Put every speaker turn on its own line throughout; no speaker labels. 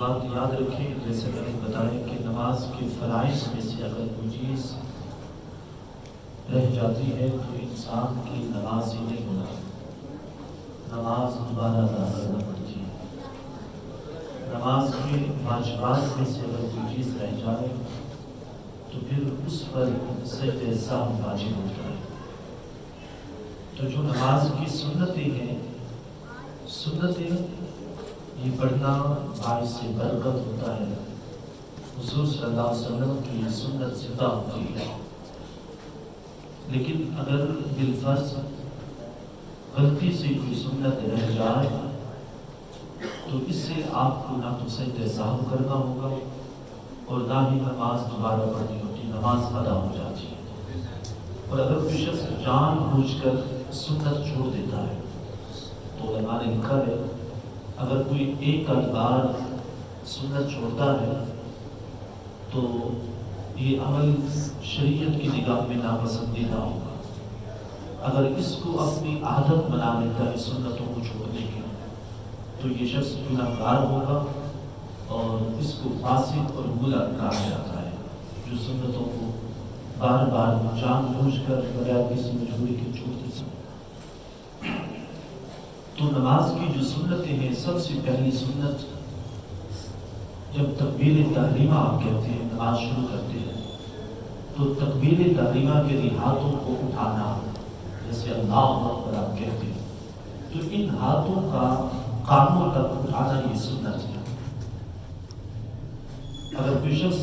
بات یاد رکھیں، جیسے میں نے بتایا کہ نماز کے فرائض میں سے اگر کوئی چیز رہ جاتی ہے تو انسان کی نماز ہی نہیں ہوتی، نماز دوبارہ ادا کرنا پڑتی ہے۔ نماز کے واجبات میں سے اگر کوئی چیز رہ جائے تو پھر اس پر سجدہ سہو واجب ہوتا ہے۔ تو جو نماز کی سنتیں ہیں، سنتیں یہ پڑھنا باعث برکت ہوتا ہے، حضور صلی اللہ علیہ وسلم کی سنت زندہ ہوتی ہے۔ لیکن اگر بالفرض غلطی سے کوئی سنت رہ جائے تو اس سے آپ کو نہ تو سجدہ سہو کرنا ہوگا اور نہ ہی نماز دوبارہ پڑھنی ہوتی، نماز ادا ہو جاتی ہے۔ اور اگر کوئی شخص جان بوجھ کر سنت چھوڑ دیتا ہے تو علماء نے لکھا ہے اگر کوئی ایک بار سنت چھوڑتا ہے تو یہ عمل شریعت کی نگاہ میں ناپسندیدہ ہوگا۔ اگر اس کو اپنی عادت بنا لیتا ہے سنتوں کو چھوڑنے کی تو یہ شخص گنہگار ہوگا اور اس کو فاسق اور گناہ کہا جاتا ہے، جو سنتوں کو بار بار جان بوجھ کر بغیر کسی مجبوری کے چھوڑ دیتا ہے۔ تو نماز کی جو سنتیں ہیں، سب سے پہلی سنت جب تکبیر تحریمہ آپ کہتے ہیں، نماز شروع کرتے ہیں تو تکبیر تحریمہ کے لیے ہاتھوں کو اٹھانا، جیسے اللہ اکبر آپ کہتے ہیں، تو ان ہاتھوں کا کانوں تک اٹھانا یہ سنت ہے۔ اگر کوئی شخص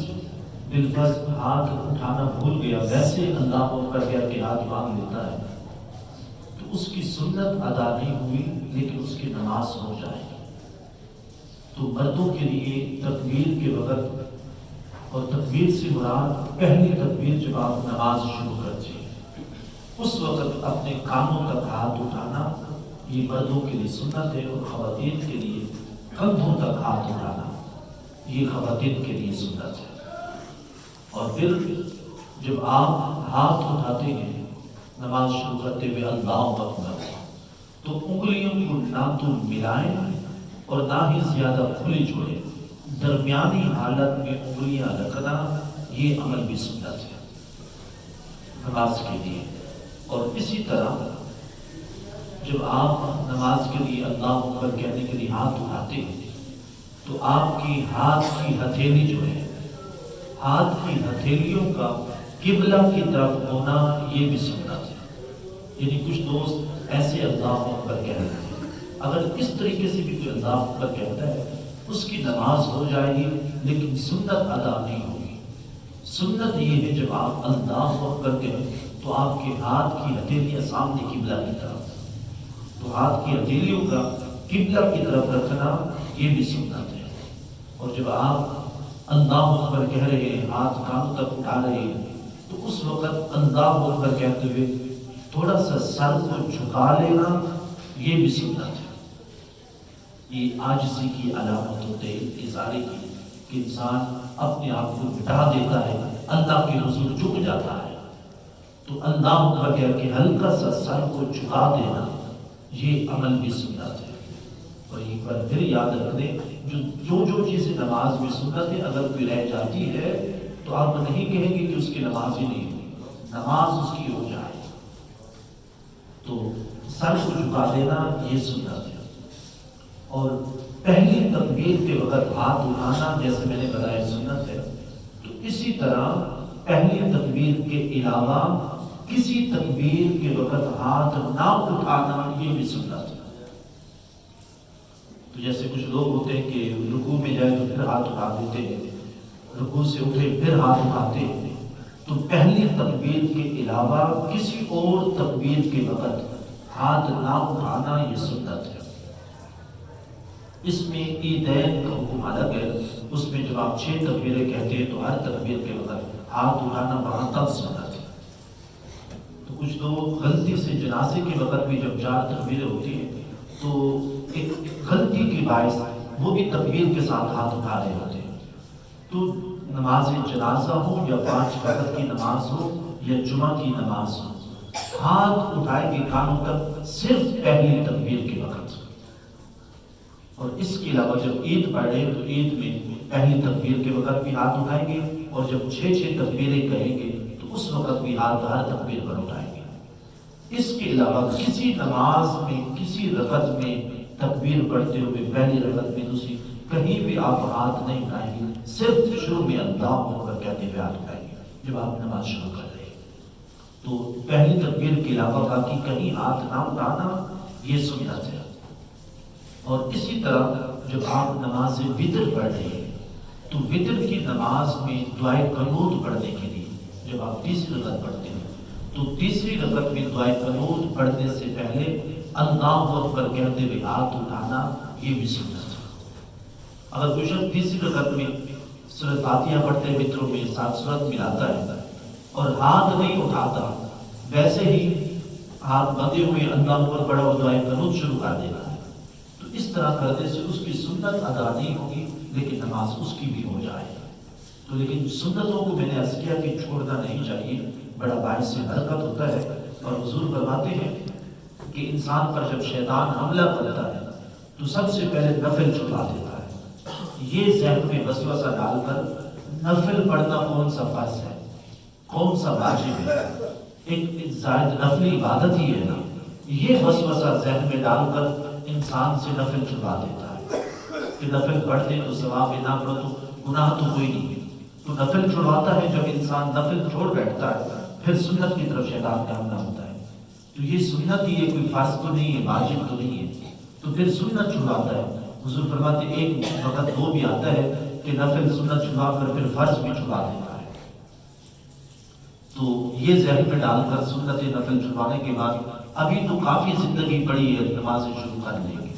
بالفرض ہاتھ اٹھانا بھول گیا، ویسے اللہ اکبر کہہ کے ہاتھ باندھ لیتا ہے تو اس کی سنت ادا نہیں ہوئی، لیکن اس کی نماز ہو جائے گی۔ تو مردوں کے لیے تکبیر کے وقت، اور تکبیر سے مراد پہلی تکبیر جب آپ نماز شروع کرتے ہیں اس وقت اپنے کانوں تک ہاتھ اٹھانا یہ مردوں کے لیے سنت ہے، اور خواتین کے لیے کندھوں تک ہاتھ اٹھانا یہ خواتین کے لیے سنت ہے۔ اور پھر جب آپ ہاتھ اٹھاتے ہیں نماز شروع کرتے ہوئے اللہ اکبر، تو انگلیوں کو نہ تو ملائیں اور نہ ہی زیادہ کھلی چھوڑیں، درمیانی حالت میں انگلیاں رکھنا یہ عمل بھی سنت ہے نماز کے لیے۔ اور اسی طرح جب آپ نماز کے لیے اللہ اکبر کہنے کے لیے ہاتھ اٹھاتے ہیں تو آپ کی ہاتھ کی ہتھیلی جو ہے، ہاتھ کی ہتھیلیوں کا قبلہ کی طرف ہونا یہ بھی سنت ہے۔ یعنی کچھ دوست ایسے اللہ اکبر کہہ رہے ہیں، اگر اس طریقے سے بھی کوئی اللہ اکبر کہتا ہے اس کی نماز ہو جائے گی، لیکن سنت ادا نہیں ہوگی۔ سنت یہ ہے جب آپ اللہ اکبر کہیں تو آپ کے ہاتھ کی ہتھیلیاں سامنے قبلہ کی طرف، تو ہاتھ کی ہتھیلیوں کا قبلہ کی طرف رکھنا یہ بھی سنت ہے۔ اور جب آپ اللہ اکبر کہہ رہے ہیں، ہاتھ کانوں تک اٹھا رہے ہیں، تو اس وقت اللہ اکبر کہتے ہوئے تھوڑا سا سر کو جھکا لینا یہ بھی سنت ہے۔ یہ عاجزی کی علامت ہوتے ہیں، اظہارے کی، کہ انسان اپنے آپ کو مٹا دیتا ہے، اللہ کے حضور جھک جاتا ہے۔ تو اللہ اکبر کہہ کے ہلکا سا سر کو جھکا دینا یہ عمل بھی سنت ہے۔ اور ایک بار پھر یاد رکھ دیں، جو چیزیں نماز میں سنت ہے اگر کوئی رہ جاتی ہے تو آپ نہیں کہیں گے کہ اس کی نماز ہی نہیں ہوئی، نماز اس کی ہو جائے۔ تو سر کو جھکا دینا یہ سنت ہے۔ اور پہلی تکبیر کے وقت ہاتھ اٹھانا جیسے میں نے بتایا سنت ہے، تو اسی طرح پہلی تکبیر کے علاوہ کسی تکبیر کے وقت ہاتھ نہ اٹھانا یہ بھی سنت ہے۔ تو جیسے کچھ لوگ ہوتے ہیں کہ رکوع میں جائے تو پھر ہاتھ اٹھا دیتے ہیں، رکوع سے اٹھے پھر ہاتھ اٹھاتے ہیں، تو پہلی تکبیر کے علاوہ کسی اور تکبیر کے وقت ہاتھ نہ اٹھانا یہ سنت ہے۔ اس میں عیدین کا حکم الگ ہے، اس میں جب آپ 6 تکبیریں کہتے ہیں تو ہر تکبیر کے وقت ہاتھ اٹھانا وہاں تک سنت ہے۔ تو کچھ لوگ غلطی سے جنازے کے وقت بھی جب 4 تکبیریں ہوتی ہیں تو ایک غلطی کی باعث وہ بھی تکبیر کے ساتھ ہاتھ اٹھا رہے ہوتے ہیں۔ تو نماز جنازہ ہو یا 5 وقت کی نماز ہو یا جمعہ کی نماز ہو، ہاتھ اٹھائے گے کانوں تک صرف پہلی تکبیر کے وقت۔ اور اس کے علاوہ جب عید پڑھ رہے ہیں تو عید میں پہلی تکبیر کے وقت بھی ہاتھ اٹھائیں گے، اور جب 6 تکبیریں کہیں گے تو اس وقت بھی ہاتھ ہر تکبیر پر اٹھائیں گے۔ اس کے علاوہ کسی نماز میں کسی رکعت میں تکبیر پڑھتے ہوئے پہلی رکعت میں دوسری کہیں بھی آپ ہاتھ نہیں اٹھائیں گے، صرف شروع میں اللہ اکبر کہتے ہوئے ہاتھ اٹھائیں گے جب آپ نماز شروع کر رہے ہیں۔ تو پہلی تکبیر کے علاوہ باقی کہیں ہاتھ نہ اٹھانا یہ سنت ہے۔ اور اسی طرح جب آپ نماز وتر پڑھ رہے ہیں تو وتر کی نماز میں دعائے قنوت پڑھنے کے لیے جب آپ تیسری رکعت پڑھتے ہیں تو تیسری رکعت میں دعائے قنوت پڑھنے سے پہلے اللہ اکبر کہتے ہوئے ہاتھ اٹھانا یہ بھی سنت ہے۔ اگر کوئی شخص تیسری رکعت میں سورۃ فاتحہ پڑھتے وتروں میں ساتھ سورت ملاتا ہے اور ہاتھ نہیں اٹھاتا، ویسے ہی ہاتھ بندے ہوئے اللہ اکبر پڑھا اور دعائے قنوت شروع کر دیتا ہے، تو اس طرح کرنے سے اس کی سنت ادا نہیں ہوگی لیکن نماز اس کی بھی ہو جائے گی۔ تو لیکن سنتوں کو میں نے عرض کیا کہ چھوڑنا نہیں چاہیے، بڑا باعث سے برکت ہوتا ہے۔ اور حضور فرماتے ہیں کہ انسان پر جب شیطان حملہ کرتا ہے تو سب سے پہلے نفل چھپا دیتا ہے، یہ ذہن میں وسوسہ ڈال کر نفل پڑھنا کون سا فرض ہے، کون سا واجب ہے، ایک زائد نفلی عبادت ہی ہے نا، یہ وسوسہ ذہن میں ڈال کر انسان سے نفل چھپا دیتا ہے کہ نفل پڑھتے تو ثواب ہے، نہ پڑھو تو گناہ تو کوئی نہیں ہے۔ تو نفل چھڑواتا ہے جب انسان نفل چھوڑ بیٹھتا ہے پھر سنت کی طرف شیطان کا حملہ ہوتا ہے۔ تو یہ سنت ہی ہے، کوئی فرض تو نہیں ہے، واجب تو نہیں ہے، تو پھر سنت چھڑواتا ہے۔ حضور فرماتے ایک وقت وہ بھی آتا ہے کہ نفل سنت چھڑوا کر پھر فرض بھی چھڑوا دیتا ہے۔ تو یہ ذہن میں ڈال کر سنت نفل چھڑوانے کے بعد ابھی تو کافی زندگی پڑی ہے نمازیں شروع کرنے کی،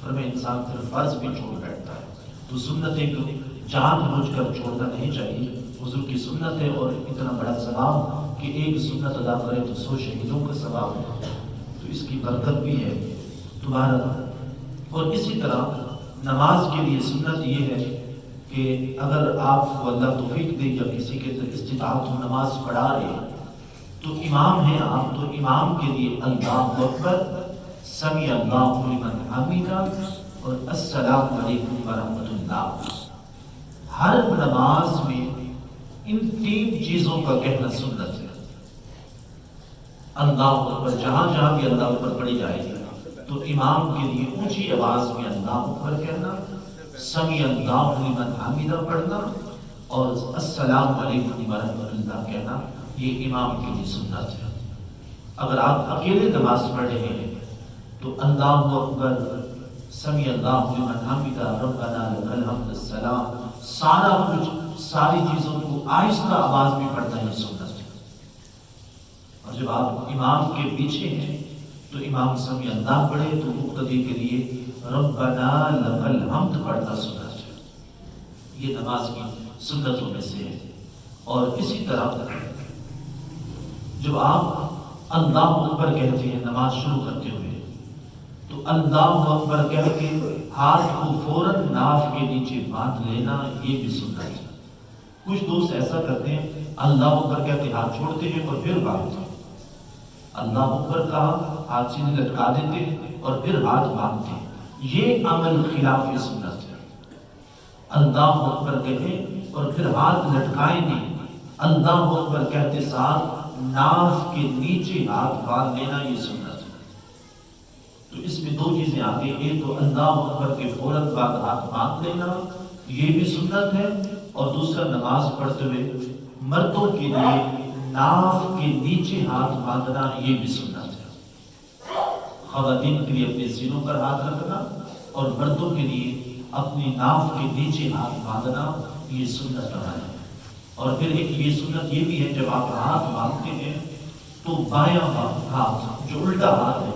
اور میں انسان پھر فرض بھی چھوڑ بیٹھتا ہے۔ تو سنتیں کو جان بوجھ کر چھوڑنا نہیں چاہیے، حضور کی سنت ہے، اور اتنا بڑا ثواب کہ ایک سنت ادا کرے تو 100 شہیدوں کا ثواب ہے، تو اس کی برکت بھی ہے دوبارہ۔ اور اسی طرح نماز کے لیے سنت یہ ہے کہ اگر آپ کو اللہ توفیق دے یا کسی کے استطاعت ہو نماز پڑھا رہے تو امام ہیں آپ، تو امام کے لیے اللہ اکبر، سمیع اللہ لمن حمیدہ اور السلام علیکم ورحمۃ اللہ، ہر نماز میں ان 3 چیزوں کا کہنا سنت ہے۔ اللہ اکبر جہاں جہاں بھی اللہ اکبر پڑھی جائے گی تو امام کے لیے اونچی آواز میں اللہ اکبر کہنا، سمیع اللہ لمن حمیدہ پڑھنا اور السلام علیکم ورحمۃ اللہ کہنا، یہ امام کے لیے سنت ہے۔ اگر آپ اکیلے نماز پڑھ رہے ہیں تو اللہ اکبر، سمیع اللہ لمن حمیدہ، ربنا لک الحمد، السلام، سارا کچھ ساری چیزوں کو آہستہ آواز میں پڑھنا یہ سنت ہے۔ اور جب آپ امام کے پیچھے ہیں تو امام سمیع اللہ پڑھے تو مقتدی کے لیے ربنا لک الحمد پڑھنا سنت ہے، یہ نماز کی سنتوں میں سے ہے۔ اور اسی طرح جب آپ اللہ اکبر کہتے ہیں نماز شروع کرتے ہوئے تو اللہ اکبر کہہ کے ہاتھ کو فوراً ناف کے نیچے باندھ لینا، یہ بھی سنت ہے۔ کچھ دوست ایسا کرتے ہیں اللہ اکبر کہتے ہاتھ چھوڑتے ہیں اور پھر باندھتے ہیں، اللہ اکبر کہا ہاتھ سیدھے لٹکا دیتے ہیں اور پھر ہاتھ باندھتے ہیں، یہ عمل خلاف سنت ہے۔ اللہ اکبر کہیں اور پھر ہاتھ لٹکائیں نہیں، اللہ اکبر کہتے ساتھ ناف کے نیچے ہاتھ باندھ لینا، یہ سنت ہے۔ تو اس میں 2 چیزیں آتی ہیں، ایک تو اللہ اکبر کے فوراً بعد ہاتھ باندھ لینا، یہ بھی سنت ہے، اور دوسرا نماز پڑھتے ہوئے مردوں کے لیے ناف کے نیچے ہاتھ باندھنا، یہ بھی سنت ہے۔ خواتین کے لیے اپنے سینوں پر ہاتھ رکھنا اور مردوں کے لیے اپنی ناف کے نیچے ہاتھ باندھنا، یہ سنت ہے۔ اور پھر ایک یہ سنت یہ بھی ہے جب آپ ہاتھ باندھتے ہیں تو بایاں ہاتھ جو الٹا ہاتھ ہے،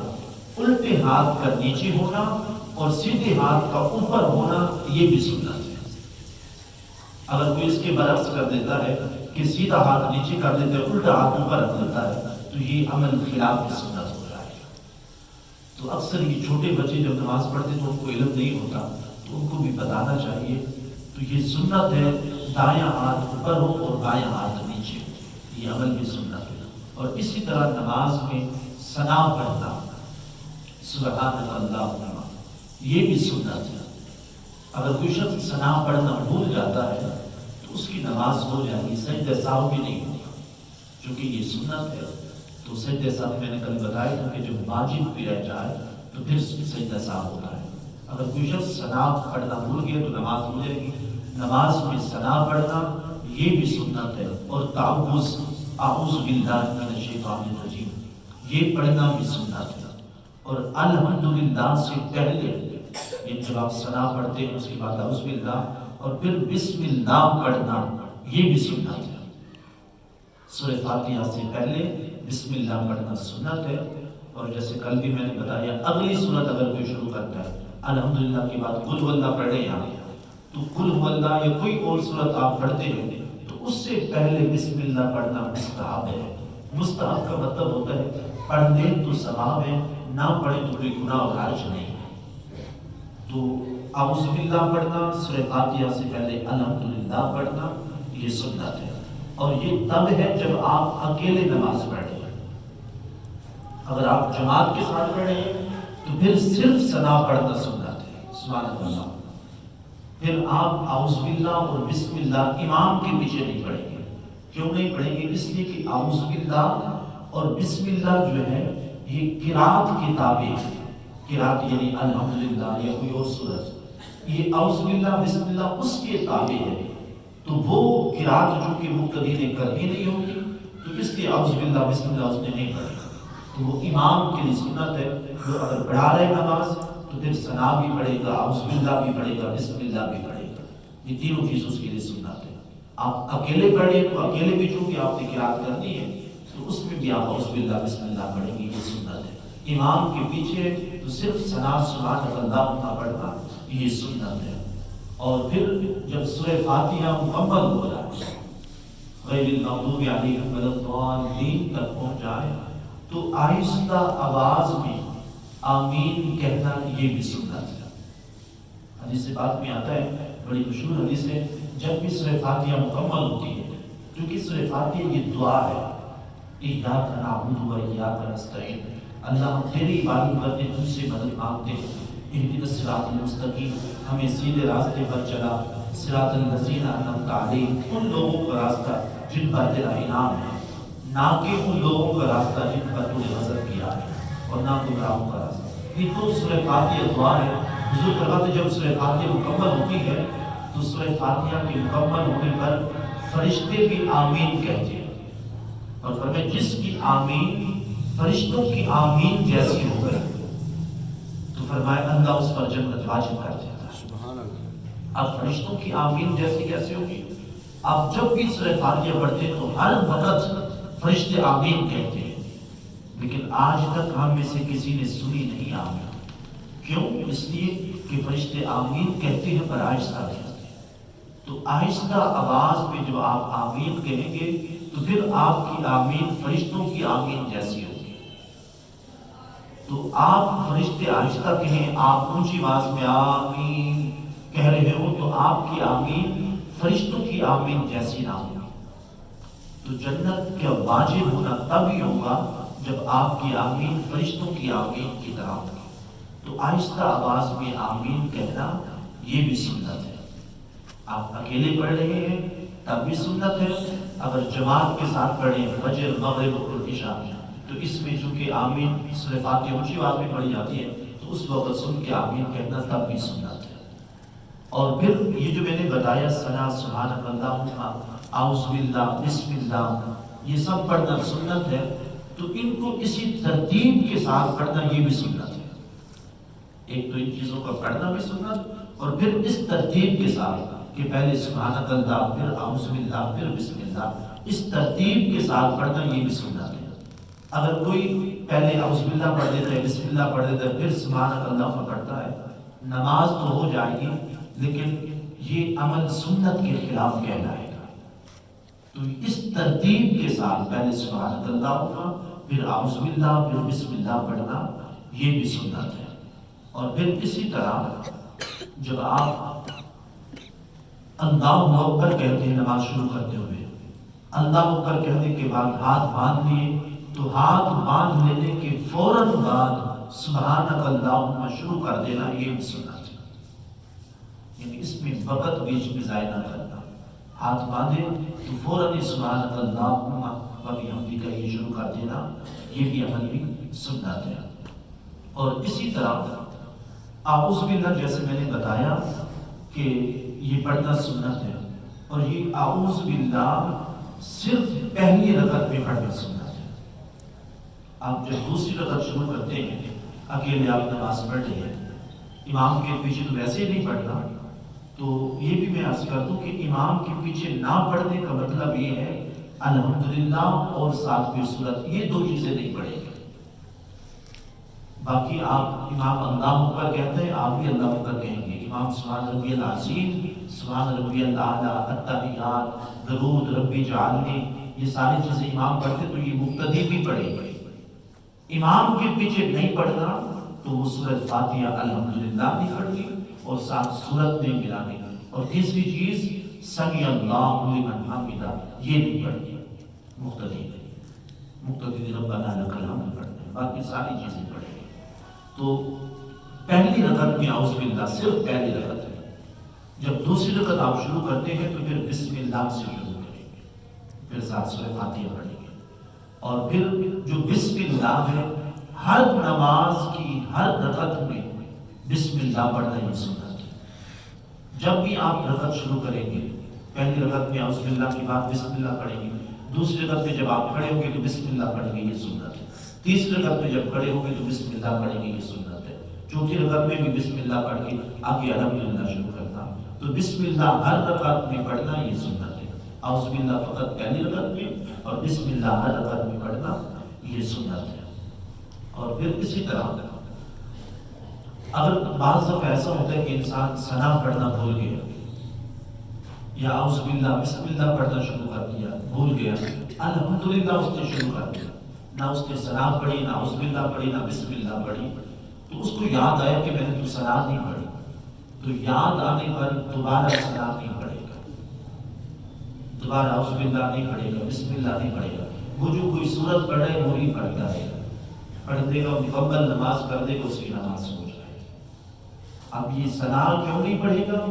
الٹے ہاتھ کا نیچے ہونا اور سیدھے ہاتھ کا اوپر ہونا، یہ بھی سنت ہے۔ اگر کوئی اس کے برعکس کر دیتا ہے کہ سیدھا ہاتھ نیچے کر دیتا ہے، الٹا ہاتھ اوپر رکھ دیتا ہے، تو یہ عمل خلاف سنت ہو جائے گا۔ تو اکثر یہ چھوٹے بچے جب نماز پڑھتے تو ان کو علم نہیں ہوتا، تو ان کو بھی بتانا چاہیے۔ تو یہ سنت ہے دایاں ہاتھ اوپر ہو اور بایاں ہاتھ نیچے ہو، یہ عمل بھی سنت ہے۔ اور اسی طرح نماز میں ثنا پڑھنا، سبحان اللہ، یہ بھی سنت ہے۔ اگر کوئی شخص ثنا پڑھنا بھول جاتا ہے تو اس کی نماز ہو جائے گی، سجدہ سہو بھی نہیں ہوگا، کیونکہ یہ سنت ہے۔ تو سجدہ سہو میں نے کل بتایا تھا کہ جب واجب بھی رہ جائے تو پھر سجدہ سہو ہوتا ہے۔ اگر کوئی شخص ثنا پڑھنا بھول گیا تو نماز ہو جائے گی۔ نماز میں ثنا پڑھنا یہ بھی سنت ہے، اور تعوذ اعوذ باللہ من الشیطان الرجیم یہ پڑھنا بھی سنت ہے۔ اور الحمدللہ سے پہلے جب آپ ثنا پڑھتے ہیں اس کے بعد اعوذ باللہ اور پھر بسم اللہ پڑھنا یہ بھی سنت ہے۔ سورہ فاتحہ سے پہلے بسم اللہ پڑھنا سنت ہے۔ اور جیسے کل بھی میں نے بتایا، اگلی سورت اگر کوئی شروع کرتا ہے الحمدللہ کے بعد قل ہو اللہ پڑھے یہاں، تو قل ہو اللہ یا کوئی اور سورت آپ پڑھتے ہیں تو اس سے پہلے بسم اللہ پڑھنا مستحب ہے۔ مستحب کا مطلب ہوتا ہے پڑھنے تو ثواب ہے، نہ پڑھے تو کوئی گناہ اور حرج نہیں ہے۔ تو اعوذ باللہ پڑھنا، سورہ فاتحہ سے پہلے الحمدللہ پڑھنا یہ سنت ہے۔ اور یہ تب ہے جب آپ اکیلے نماز پڑھ رہے ہیں۔ اگر آپ جماعت کے ساتھ پڑھ رہے ہیں تو پھر صرف ثنا پڑھنا سنت ہے، سبحان اللہ۔ پھر آپ اعوذ باللہ اور بسم اللہ امام کے پیچھے نہیں پڑھیں گے۔ کیوں نہیں پڑھیں گے؟ اس لیے کہ اعوذ باللہ اور بسم اللہ جو ہے یہ قرات کی تابع ہے۔ قرات یعنی الحمدللہ یا کوئی اور سورت، یہ اعوذ باللہ بسم اللہ اس کے تابع ہے۔ تو وہ قرات جو کہ مقتدی نے کرنی نہیں ہوگی، تو اس لیے اعوذ باللہ بسم اللہ اس نے نہیں پڑھی، تو وہ امام کے لیے سنت ہے۔ جو اگر پڑھا رہے نماز تو پھر ثنا بھی پڑھے گا، اعوذ باللہ بھی پڑھے گا، بسم اللہ بھی پڑھے گا، یہ تینوں چیز اس کے لیے سنت ہے۔ آپ اکیلے پڑھیں تو اکیلے بھی چونکہ آپ نے قرات کرنی ہے تو اس میں بھی آپ اعوذ باللہ بسم اللہ پڑھیں گے، یہ سنت ہے۔ امام کے پیچھے تو صرف ثنا سبحان اللہ پڑھنا یہ سنت ہے۔ اور پھر جب سورہ فاتحہ مکمل ہو جائے، غیر المغضوب علیہم ولا الضالین تک پہنچ جائے، تو آہستہ آواز میں آمین کہنا یہ بھی سنت ہے۔ حدیث سے بات میں آتا ہے، بڑی مشہور حدیث ہے، جب بھی سورہ فاتحہ مکمل ہوتی ہے، کیونکہ سورہ فاتحہ یہ دعا ہے، ایاک نعبد و ایاک نستعین، اللہ ہم تیری عبادت کرتے ہیں، تجھ سے مدد مانگتے ہیں، اہدنا الصراط المستقیم، ہمیں سیدھے راستے پر چلا، صراط الذین انعمت علیہم، ان لوگوں کا راستہ جن پر تیرا انعام ہے، نہ کہ ان لوگوں کا راستہ جن پر تو نے غضب کیا ہے، اور نہ گمراہوں کا راستہ۔ یہ تو سورہ فاتحہ دعا ہے۔ حضور فرماتے جب سورہ فاتحہ مکمل ہوتی ہے تو سورہ فاتحہ کے مکمل ہونے پر فرشتے بھی آمین کہتے ہیں، اور فرمایا جس کی آمین فرشتوں کی آمین جیسی ہو گئی تو فرمایا اللہ اس پر جنت واجب کر دیتا ہے۔ سبحان اللہ۔ اب فرشتوں کی آمین جیسی کیسے ہوگی؟ آپ جب بھی سورہ فاتحہ پڑھتے ہیں تو ہر وقت فرشتے آمین کہتے ہیں، لیکن آج تک ہم میں سے کسی نے سنی نہیں آمین۔ کیوں؟ اس لیے کہ فرشتے آمین کہتے ہیں پر آہستہ کہتے ہیں۔ تو آہستہ آواز میں جو آپ آمین کہیں گے تو پھر آپ کی آمین فرشتوں کی آمین جیسی ہوگی۔ تو آپ فرشتے آہستہ کہیں، آپ اونچی آواز میں آمین کہہ رہے ہو تو آپ کی آمین فرشتوں کی آمین جیسی نہ ہوگی۔ تو جنت کا واجب ہونا تب ہی ہوگا جب آپ کی آمین فرشتوں کی آمین کی طرح ہوگی۔ تو آہستہ آواز میں آمین کہنا یہ بھی سنت ہے۔ آپ اکیلے پڑھ رہے ہیں تب بھی سنت ہے، اگر جماعت کے ساتھ پڑھیں فجر مغرب اور عشاء تو اس میں چونکہ آمین سورہ فاتحہ اونچی آواز میں پڑھی جاتی ہے تو اس وقت سن کے آمین کہنا تب بھی سنت ہے۔ اور پھر یہ جو میں نے بتایا ثنا سبحانک اللہم اعوذ باللہ بسم اللہ یہ سب پڑھنا سنت ہے، تو ان کو اسی ترتیب کے ساتھ پڑھنا یہ بھی سنت ہے۔ ایک تو ان چیزوں کا پڑھنا بھی سنت، اور پھر اس ترتیب کے ساتھ کہ پہلے سبحانک اللہ پھر اعوذ باللہ پھر بسم اللہ، اس ترتیب کے ساتھ پڑھنا یہ بھی سنت ہے۔ اگر کوئی پہلے اعوذ باللہ پڑھ دیتا ہے، بسم اللہ پڑھ دیتا ہے، پھر سبحانک اللہ پڑھتا ہے، نماز تو ہو جائے گی لیکن یہ عمل سنت کے خلاف کہلائے گا۔ تو اس ترتیب کے ساتھ پہلے سبحانک اللہ ہوگا، پھر اعوذ باللہ پھر بسم اللہ پڑھنا یہ بھی سنت ہے۔ اور پھر اسی طرح جب آپ اللہ اکبر کہتے ہیں نماز شروع کرتے ہوئے، اللہ اکبر کہنے کے بعد ہاتھ باندھ لیے تو ہاتھ باندھ لینے کے فوراً بعد سبحانک اللہم شروع کر دینا یہ بھی سنت ہے۔ یعنی اس میں وقت بیچ میں ضائع نہ کرنا. ہاتھ باندھے تو فوراً سبحانک اللہم و بحمدک کا یہ شروع کر دینا، یہ بھی عمل بھی سنت ہے. اور اسی طرح اعوذ باللہ جیسے میں نے بتایا کہ یہ پڑھنا سنت ہے، اور یہ اعوذ باللہ صرف پہلی رکعت میں پڑھنا سنت ہے. آپ جب دوسری رکعت شروع کرتے ہیں، اکیلے آپ نماز پڑھ رہے ہیں، امام کے پیچھے تو ویسے ہی نہیں پڑھنا، تو یہ بھی میں عرض کر دوں کہ امام کے پیچھے نہ پڑھنے کا مطلب یہ ہے الحمدللہ اور ساتھ میں سورت، یہ دو چیزیں نہیں پڑھیں گے. باقی آپ امام اللہ اکبر کہتے ہیں، آپ بھی اللہ اکبر کہیں گے. امام سبحان ربی العظیم، سبحان ربی الاعلیٰ، التحیات، درود ربی جعلنی، یہ ساری چیزیں امام پڑھتے تو یہ مقتدی بھی پڑھے گا. امام کے پیچھے نہیں پڑھنا تو وہ سورۃ فاتحہ الحمدللہ نہیں پڑھنی اور ساتھ سورت میں ملانی. اور تیسری چیز سمی اللہ لمن حمدہ، یہ نہیں پڑھنی مقتدی ربنا لک الحمد پڑھتے ہیں، باقی ساری چیزیں پڑھیں گے. تو پہلی رکعت میں اعوذ باللہ صرف پہلی رکعت ہے. جب دوسری رکعت آپ شروع کرتے ہیں تو پھر بسم اللہ سے شروع کریں گے، پھر ساتھ سورۃ فاتحہ پڑھیں گے. اور پھر جو بسم اللہ ہے، ہر نماز کی ہر رکعت میں بسم اللہ پڑھنا ہی سنت ہے. جب بھی آپ رکعت شروع کریں گے، پہلی رکعت میں اعوذ باللہ کے بعد بسم اللہ پڑھیں گے، دوسری رکعت میں جب آپ کھڑے ہوں گے تو بسم اللہ پڑھیں گے، یہ سنت ہے. تیسری رکعت میں جب کھڑے ہوں گے تو بسم اللہ پڑھیں گے، یہ سنت ہے. چوتھی رکعت میں بھی بسم اللہ پڑھ کے آگے الحمدللہ شروع کرنا. تو بسم اللہ ہر رکعت میں پڑھنا یہ سنت ہے. اعوذ باللہ فقط پہلی رکعت میں اور بسم اللہ ہر رکعت میں پڑھنا یہ سنت ہے. اور پھر اسی طرح اگر بعض دفعہ ایسا ہوتا ہے کہ انسان ثنا پڑھنا بھول گیا یا اعوذ باللہ بسم اللہ پڑھنا شروع کر دیا، بھول گیا، الحمدللہ اس نے شروع کر دیا، نہ اس نے ثنا پڑھی، نہ اعوذ باللہ پڑھی، نہ بسم اللہ پڑھی، تو اس کو یاد آیا کہ میں نے تو ثنا نہیں پڑھی، تو یاد آنے پر دوبارہ ثنا نہیں پڑھے گا، دوبارہ اعوذ باللہ نہیں پڑھے گا، بسم اللہ نہیں پڑھے گا. وہ جو کوئی سورت پڑھے وہ نہیں پڑھتا ہے، پڑھ دے گا، مکمل نماز کر دے گا، اس کی نماز ہو جائے. اب یہ ثنا کیوں نہیں پڑھے گا؟